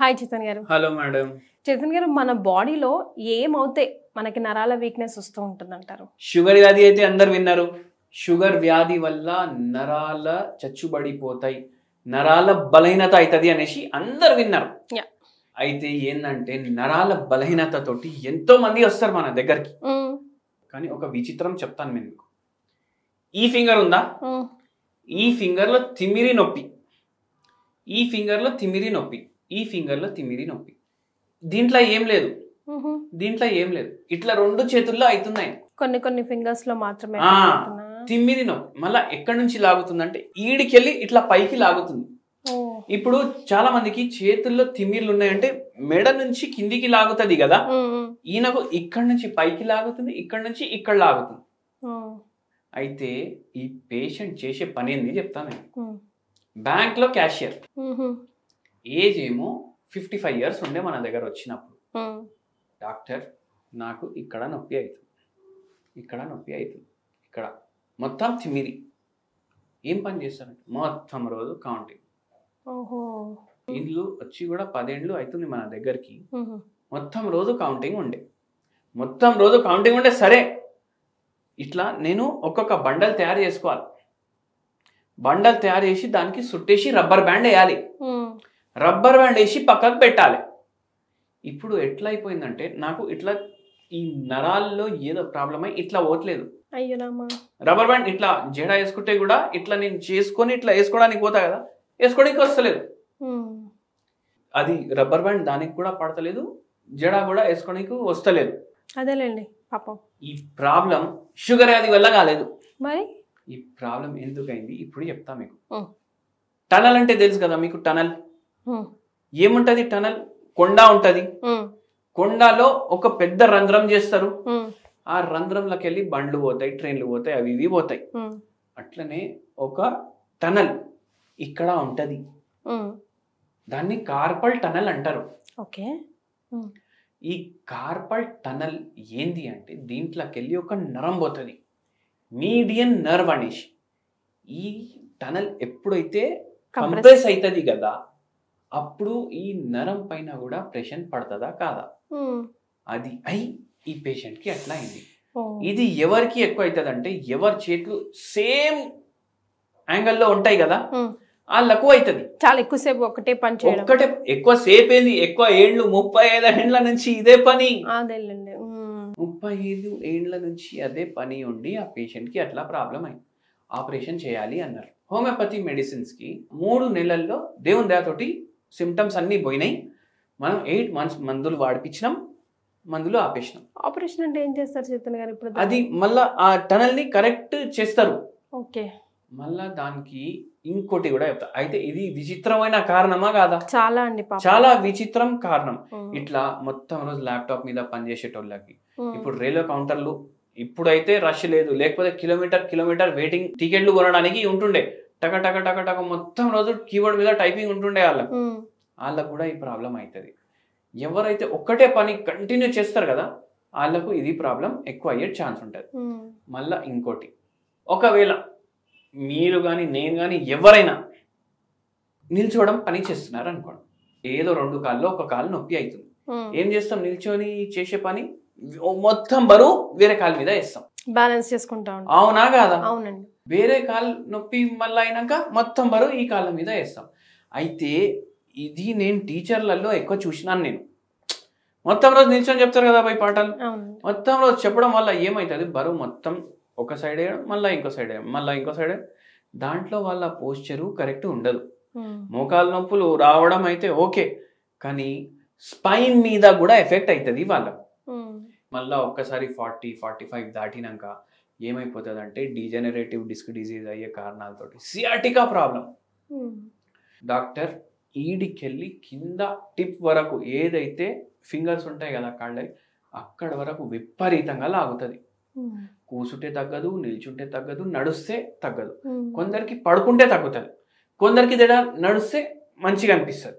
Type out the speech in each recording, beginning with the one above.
Hi Chetan గారు. Hello madam. Chetan గారు, మన బాడీలో ఏమవుతే మనకి నరాల వీక్నెస్ వస్తూ ఉంటుందంటారు? షుగర్ వ్యాధి అయితే అందరు విన్నారు. షుగర్ వ్యాధి వల్ల నరాల చచ్చుబడిపోతాయి, నరాల బలహీనత అవుతుంది అనేసి అందరు విన్నారు. అయితే ఏంటంటే నరాల బలహీనత తోటి ఎంతో మంది వస్తారు మన దగ్గరికి. కానీ ఒక విచిత్రం చెప్తాను నేను మీకు. ఈ ఫింగర్ ఉందా, ఈ ఫింగర్లో తిమిరి నొప్పి, ఈ ఫింగర్లో తిమిరి నొప్పి, ఈ ఫింగర్లో తిమిరి నొప్పి. దీంట్లో ఏం లేదు, దీంట్లో ఏం లేదు. ఇట్లా రెండు చేతుల్లో అవుతున్నాయి. కొన్ని కొన్ని ఫింగర్స్ లో మాత్రమే తిమ్మిరి నొప్పి. మళ్ళా ఎక్కడి నుంచి లాగుతుందంటే ఈడికెళ్ళి ఇట్లా పైకి లాగుతుంది. ఇప్పుడు చాలా మందికి చేతుల్లో తిమ్మిర్లు ఉన్నాయంటే మెడ నుంచి కిందికి లాగుతుంది కదా, ఈయనకు ఇక్కడ నుంచి పైకి లాగుతుంది, ఇక్కడ నుంచి ఇక్కడ లాగుతుంది. అయితే ఈ పేషెంట్ చేసే పని ఏంది చెప్తాను. బ్యాంక్ లో క్యాషియర్, ఏజ్ ఏమో 55 years ఉండే మన దగ్గర వచ్చినప్పుడు, డాక్టర్ నాకు ఇక్కడ నొప్పి అవుతుంది, ఇక్కడ నొప్పి అవుతుంది, ఇక్కడ మొత్తం తిమిరి. ఏం పని చేస్తారంటే మొత్తం రోజు కౌంటింగ్. ఇల్లు వచ్చి కూడా 10 ఏళ్ళు అవుతుంది మన దగ్గరికి. మొత్తం రోజు కౌంటింగ్ ఉండే, మొత్తం రోజు కౌంటింగ్ ఉండే. సరే, ఇట్లా నేను ఒక్కొక్క బండల్ తయారు చేసుకోవాలి. బండల్ తయారు చేసి దానికి సుట్టేసి రబ్బర్ బ్యాండ్ వేయాలి, రబ్బర్ బ్యాండ్ వేసి పక్కకు పెట్టాలి. ఇప్పుడు ఎట్లా అయిపోయిందంటే నాకు ఇట్లా ఈ నరాల్లో ఏదో ప్రాబ్లం అయి ఇట్లా పోవట్లేదు. రబ్బర్ బ్యాండ్ ఇట్లా జడ వేసుకుంటే కూడా ఇట్లా నేను చేసుకొని ఇట్లా వేసుకోవడానికి పోతా కదా, వేసుకోవడానికి వస్తలేదు. అది రబ్బర్ బ్యాండ్ దానికి కూడా పడతలేదు, జడ కూడా వేసుకోవడానికి వస్తలేదు. అదేలేండి పాపం. ఈ ప్రాబ్లం షుగర్ వ్యాధి వల్ల కాలేదు. మరి ఈ ప్రాబ్లం ఎందుకైంది ఇప్పుడు చెప్తా మీకు. టనల్ అంటే తెలుసు కదా మీకు. టనల్ ఏముంటది? టనల్ కొండ ఉంటది, కొండలో ఒక పెద్ద రంధ్రం చేస్తారు. ఆ రంధ్రంలోకి వెళ్ళి బండ్లు పోతాయి, ట్రైన్లు పోతాయి, అవి ఇవి పోతాయి. అట్లనే ఒక టనల్ ఇక్కడ ఉంటది, దాన్ని కార్పల్ టనల్ అంటారు. ఓకే. ఈ కార్పల్ టనల్ ఏంది అంటే దీంట్లోకి వెళ్ళి ఒక నరం పోతుంది, మీడియన్ నర్వ్ అనేసి. ఈ టనల్ ఎప్పుడైతే కంప్రెస్ అవుతుంది కదా, అప్పుడు ఈ నరం పైన కూడా ప్రెషర్ పడుతుందా కాదా, అది అయి ఈ పేషెంట్ కి అట్లా అయింది. ఇది ఎవరికి ఎక్కువ అవుతుంది అంటే ఎవరి చేతులు సేమ్ యాంగిల్లో ఉంటాయి కదా, వాళ్ళకు అవుతుంది. చాలా ఎక్కువసేపు ఒకటే పని చేయడం, ఒక్కటే ఎక్కువ సేపు ఏంది, ఎక్కువ ఏళ్ళు 35 ఏళ్ల నుంచి ఇదే పని, 35 ఏళ్ల నుంచి అదే పని ఉండి ఆ పేషెంట్ కి అట్లా ప్రాబ్లం అయింది. ఆపరేషన్ చేయాలి అన్నారు. హోమియోపతి మెడిసిన్స్ కి 3 నెలల్లో దేవుని దయతోటి సిమ్టమ్స్ అన్ని పోయినాయి. మనం 8 months మందులు వాడిపించినాం, మందులు ఆపేసినాం. ఆపరేషన్ అంటే ఏం చేస్తారు చేతన్ గారు? ఇప్పుడు అది మళ్ళా ఆ టనల్ ని కరెక్ట్ చేస్తారు. ఓకే. మళ్ళా దానికి ఇంకోటి కూడా చెప్తా. అయితే ఇది విచిత్రమైన కారణమా కాదా? చాలా అండి, చాలా విచిత్రం కారణం. ఇట్లా మొత్తం రోజు ల్యాప్టాప్ మీద పనిచేసేటోళ్ళకి ఇప్పుడు రైల్వే కౌంటర్లు, ఇప్పుడైతే రష్ లేదు, లేకపోతే కిలోమీటర్ వెయిటింగ్ టికెట్లు కొనడానికి ఉంటుండే. టక టక టక టక మొత్తం రోజు కీబోర్డ్ మీద టైపింగ్ ఉంటుండే. వాళ్ళకు కూడా ఈ ప్రాబ్లం అవుతుంది. ఎవరైతే ఒక్కటే పని కంటిన్యూ చేస్తారు కదా, వాళ్ళకు ఇది ప్రాబ్లం ఎక్కువ అయ్యే ఛాన్స్ ఉంటుంది. మళ్ళా ఇంకోటి, ఒకవేళ మీరు కానీ నేను కానీ ఎవరైనా నిల్చోవడం పని చేస్తున్నారు అనుకోండి, ఏదో 2 కాళ్ళు ఒక కాలు నొప్పి అవుతుంది. ఏం చేస్తాం? నిల్చొని చేసే పని మొత్తం బరువు వేరే కాలు మీద వేస్తాం, బ్యాలెన్స్ చేసుకుంటా. అవునా కాదా? అవునండి. వేరే కాలు నొప్పి మళ్ళీ అయినాక మొత్తం బరువు ఈ కాళ్ళ మీద వేస్తాం. అయితే ఇది నేను టీచర్లలో ఎక్కువ చూసినాను. నేను మొత్తం రోజు నిల్చొని చెప్తారు కదా పై పాఠాలు, మొత్తం రోజు చెప్పడం వల్ల ఏమవుతుంది, బరువు మొత్తం ఒక సైడ్ వేయడం, మళ్ళీ ఇంకో సైడ్ వేయడం, మళ్ళీ ఇంకో సైడ్ వేయడం. దాంట్లో వాళ్ళ పోస్చరు కరెక్ట్ ఉండదు. మోకాలు నొప్పులు రావడం అయితే ఓకే, కానీ స్పైన్ మీద కూడా ఎఫెక్ట్ అవుతుంది వాళ్ళకు. మళ్ళీ ఒక్కసారి 40-45 దాటినాక ఏమైపోతుంది అంటే డీజనరేటివ్ డిస్క్ డిజీజ్ అయ్యే కారణాలతోటి సియాటికా ప్రాబ్లం. డాక్టర్ ఈడికెళ్ళి కింద టిప్ వరకు ఏదైతే ఫింగర్స్ ఉంటాయి కదా కాళ్ళకి, అక్కడ వరకు విపరీతంగా లాగుతుంది. కూసుంటే తగ్గదు, నిల్చుంటే తగ్గదు, నడుస్తే తగ్గదు. కొందరికి పడుకుంటే తగ్గుతుంది, కొందరికి నడుస్తే మంచిగా అనిపిస్తుంది.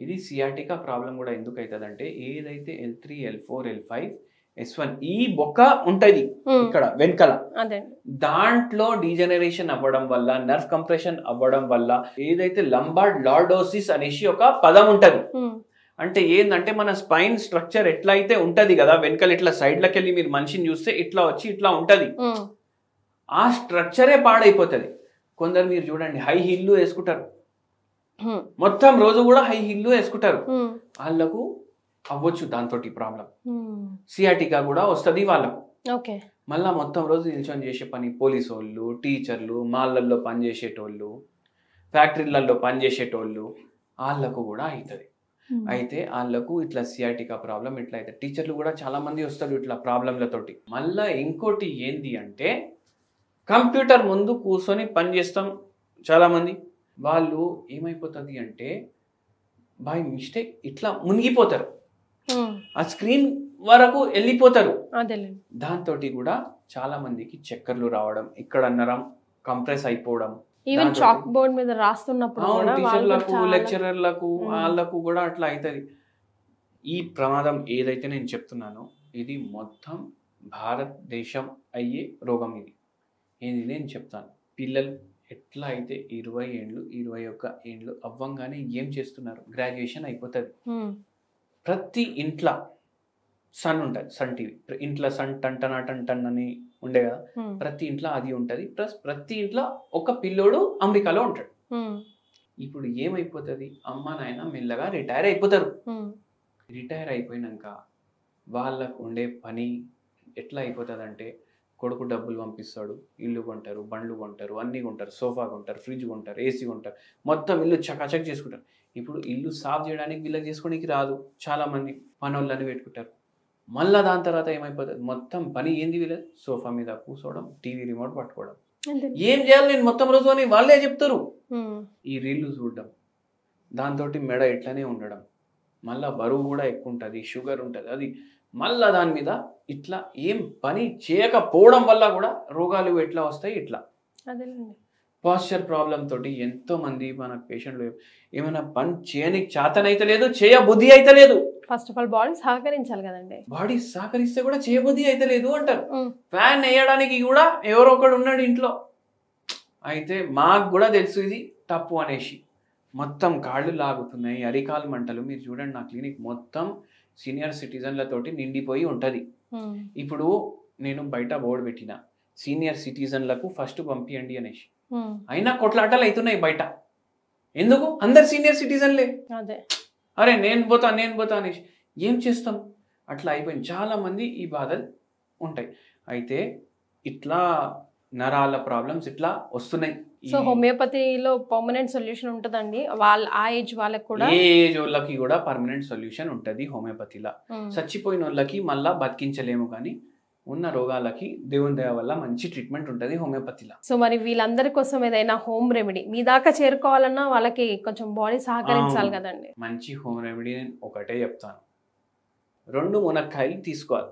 ఇది సియాటికా ప్రాబ్లం కూడా ఎందుకు అవుతుంది అంటే ఏదైతే L3, L4, L5, S1 ఈ బొక్క ఉంటది ఇక్కడ వెనకల, దాంట్లో డీజనరేషన్ అవ్వడం వల్ల, నర్వ్ కంప్రెషన్ అవ్వడం వల్ల ఏదైతే లంబార్డ్ లార్డోసిస్ అనేసి ఒక పదం ఉంటది, అంటే ఏంటంటే మన స్పైన్ స్ట్రక్చర్ ఎట్లా అయితే ఉంటది కదా, వెనకాల ఇట్లా సైడ్లకి వెళ్ళి మీరు మనిషిని చూస్తే ఇట్లా వచ్చి ఇట్లా ఉంటది, ఆ స్ట్రక్చరే పాడైపోతుంది. కొందరు మీరు చూడండి హై హీల్లు వేసుకుంటారు, మొత్తం రోజు కూడా హై హీల్లు వేసుకుంటారు, వాళ్ళకు అవ్వచ్చు దాంతో ప్రాబ్లం. సియాటికా కూడా వస్తుంది వాళ్ళకు. మళ్ళా మొత్తం రోజు నిల్చొని చేసే పని, పోలీసు వాళ్ళు, టీచర్లు, మాళ్ళల్లో పనిచేసేటోళ్ళు, ఫ్యాక్టరీలలో పనిచేసేటోళ్ళు, వాళ్ళకు కూడా అవుతుంది. అయితే వాళ్ళకు ఇట్లా సియాటికా ప్రాబ్లం ఇట్లా అవుతుంది. టీచర్లు కూడా చాలా మంది వస్తారు ఇట్లా ప్రాబ్లంలతోటి. మళ్ళీ ఇంకోటి ఏంది అంటే కంప్యూటర్ ముందు కూర్చొని పని చేస్తాం చాలా మంది, వాళ్ళు ఏమైపోతుంది అంటే బై మిస్టేక్ ఇట్లా మునిగిపోతారు, ఆ స్క్రీన్ వరకు వెళ్ళిపోతారు. దాంతో కూడా చాలా మందికి చక్కర్లు రావడం, ఇక్కడ నరం కంప్రెస్ అయిపోవడం, ఈవెన్ చాక్ బోర్డ్ మీద రాస్తున్నప్పుడు టీచర్లకు లెక్చరర్లకు వాళ్ళకు కూడా అట్లా అవుతుంది. ఈ ప్రమాదం ఏదైతే నేను చెప్తున్నానో ఇది మొత్తం భారతదేశం అయ్యే రోగం. ఇది నేను చెప్తాను. పిల్లలు ఎట్లా అయితే 20 ఏళ్ళు 21 ఏళ్ళు అవ్వంగానే ఏం చేస్తున్నారు, గ్రాడ్యుయేషన్ అయిపోతుంది. ప్రతి ఇంట్లో సన్ ఉంటుంది, సన్ టీవీ ఇంట్లో సన్ టన్ అని ఉండే కదా, ప్రతి ఇంట్లో అది ఉంటుంది. ప్లస్ ప్రతి ఇంట్లో ఒక పిల్లోడు అమెరికాలో ఉంటాడు. ఇప్పుడు ఏమైపోతుంది, అమ్మ నాయన మెల్లగా రిటైర్ అయిపోతారు. రిటైర్ అయిపోయినాక వాళ్ళకు ఉండే పని ఎట్లా అయిపోతుంది అంటే కొడుకు డబ్బులు పంపిస్తాడు, ఇల్లు కొంటారు, బండ్లు కొంటారు, అన్నీ కొంటారు, సోఫా కొంటారు, ఫ్రిడ్జ్ కొంటారు, ఏసీ కొంటారు, మొత్తం ఇల్లు చకాచక్ చేసుకుంటారు. ఇప్పుడు ఇల్లు సాఫ్ చేయడానికి వీళ్ళకి చేసుకోవడానికి రాదు, చాలా మంది పనోళ్ళని పెట్టుకుంటారు. మళ్ళీ దాని తర్వాత ఏమైపోతుంది, మొత్తం పని ఏంది వీళ్ళ సోఫా మీద కూర్చోవడం, టీవీ రిమోట్ పట్టుకోవడం. ఏం చేయాలి నేను మొత్తం రోజు అని వాళ్ళే చెప్తారు. ఈ రీళ్లు చూడడం, దాంతో మెడ ఎట్లనే ఉండడం, మళ్ళీ బరువు కూడా ఎక్కువ ఉంటుంది, షుగర్ ఉంటుంది, అది మళ్ళా దాని మీద ఇట్లా ఏం పని చేయకపోవడం వల్ల కూడా రోగాలు ఎట్లా వస్తాయి. ఇట్లా పాస్చర్ ప్రాబ్లం తోటి ఎంతో మంది మన పేషెంట్లు ఏమైనా పని చేయనికి చేతనైతే లేదు, చేయబుద్ధి అయితే లేదు. ఫస్ట్ ఆఫ్ ఆల్ బాడీ సహకరించాలి కదండి, బాడీ సహకరిస్తే కూడా చేయబుద్ధి అయితే లేదు అంటారు. ఫ్యాన్ వేయడానికి కూడా ఎవరో ఒకడు ఉన్నాడు ఇంట్లో. అయితే మాకు కూడా తెలుసు ఇది తప్పు అనేసి, మొత్తం కాళ్ళు లాగుతున్నాయి, అరికాలు మంటలు. మీరు చూడండి నా క్లినిక్ మొత్తం సీనియర్ సిటిజన్లతోటి నిండిపోయి ఉంటుంది. ఇప్పుడు నేను బయట బోర్డు పెట్టిన సీనియర్ సిటిజన్లకు ఫస్ట్ పంపియండి అనేసి, అయినా కొట్లాటలు అవుతున్నాయి బయట. ఎందుకు, అందరు సీనియర్ సిటిజన్లే. అరే నేను పోతా అనేసి ఏం చేస్తాం, అట్లా అయిపోయింది. చాలా మంది ఈ బాధలు ఉంటాయి. అయితే ఇట్లా నరాల ప్రాబ్లమ్స్ ఇట్లా వస్తున్నాయి. సో హోమియోపతిలో పర్మనెంట్ సొల్యూషన్ ఉంటుందండి, వాళ్ళ ఆ ఏజ్ వాళ్ళకి కూడా, ఏ ఏజ్ వాళ్ళకి కూడా పర్మనెంట్ సొల్యూషన్ ఉంటుంది హోమియోపతిలో. చచ్చిపోయిన వాళ్ళకి మళ్ళా బతికించలేము, కానీ ఉన్న రోగాలకి దేవుని దయ వల్ల మంచి ట్రీట్మెంట్ ఉంటుంది హోమియోపతిలో. సో మరి వీళ్ళందరి కోసం ఏదైనా హోమ్ రెమెడీ మీ దాకా చేరుకోవాలన్నా వాళ్ళకి కొంచెం బాడీ సహకరించాలి కదండి. మంచి హోమ్ రెమెడీ నేను ఒకటే చెప్తాను, 2 మునక్కాయలు తీసుకోవాలి,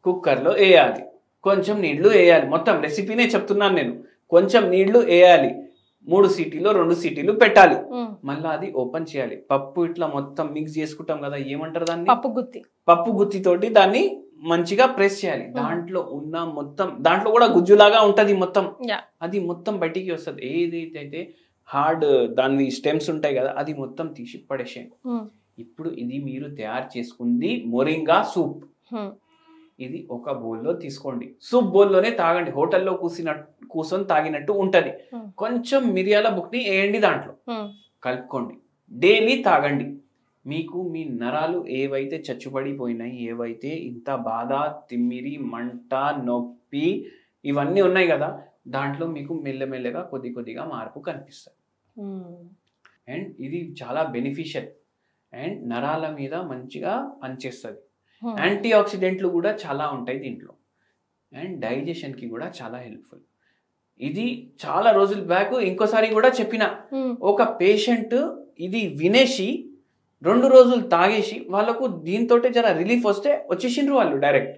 కుక్కర్లో వేయాలి, కొంచెం నీళ్లు వేయాలి. మొత్తం రెసిపీనే చెప్తున్నాను నేను. కొంచెం నీళ్లు వేయాలి, 3 సీటీలో 2 సీటీలు పెట్టాలి, మళ్ళీ అది ఓపెన్ చేయాలి. పప్పు ఇట్లా మొత్తం మిక్స్ చేసుకుంటాం కదా, ఏమంటారు దాన్ని, పప్పు గుత్తితోటి దాన్ని మంచిగా ప్రెస్ చేయాలి. దాంట్లో ఉన్న మొత్తం, దాంట్లో కూడా గుజ్జులాగా ఉంటది మొత్తం, అది మొత్తం బయటికి వస్తుంది. ఏదైతే హార్డ్ దాని స్టెమ్స్ ఉంటాయి కదా, అది మొత్తం తీసి పడేసేయండి. ఇప్పుడు ఇది మీరు తయారు చేసుకుంది మొరింగా సూప్, ఇది ఒక బౌల్లో తీసుకోండి. సూప్ బౌల్లోనే తాగండి, హోటల్లో కూర్చొని తాగినట్టు ఉంటది. కొంచెం మిరియాల బుక్ని వేయండి, దాంట్లో కలుపుకోండి, డైలీ తాగండి. మీకు మీ నరాలు ఏవైతే చచ్చుబడిపోయినాయి, ఏవైతే ఇంత బాధ, తిమ్మిరి, మంట, నొప్పి ఇవన్నీ ఉన్నాయి కదా, దాంట్లో మీకు మెల్లమెల్లగా కొద్దిగా మార్పు కనిపిస్తుంది. అండ్ ఇది చాలా బెనిఫిషియల్ అండ్ నరాల మీద మంచిగా పనిచేస్తుంది. యాంటీ ఆక్సిడెంట్లు కూడా చాలా ఉంటాయి దీంట్లో, అండ్ డైజెషన్కి కూడా చాలా హెల్ప్ఫుల్. ఇది చాలా రోజుల బ్యాక్ ఇంకోసారి కూడా చెప్పిన, ఒక పేషెంట్ ఇది వినేసి 2 రోజులు తాగేసి వాళ్ళకు దీంతో జర రిలీఫ్ వస్తే వచ్చేసిండ్రు వాళ్ళు డైరెక్ట్.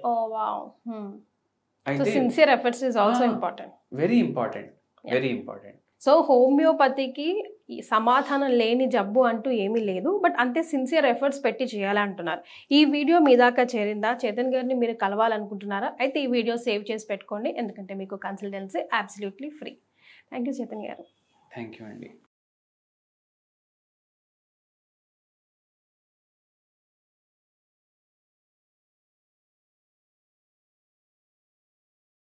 అయితే sincere efforts is also important, very important, very important. So హోమియోపతికి సమాధానం లేని జబ్బు అంటూ ఏమీ లేదు, బట్ అంతే సిన్సియర్ ఎఫర్ట్స్ పెట్టి చేయాలంటున్నారు. ఈ వీడియో మీ దాకా చేరిందా, చేతన్ గారిని మీరు కలవాలనుకుంటున్నారా, అయితే ఈ వీడియో సేవ్ చేసి పెట్టుకోండి, ఎందుకంటే మీకు consultancy absolutely free. Thank you Chetan garu. Thank you అండి.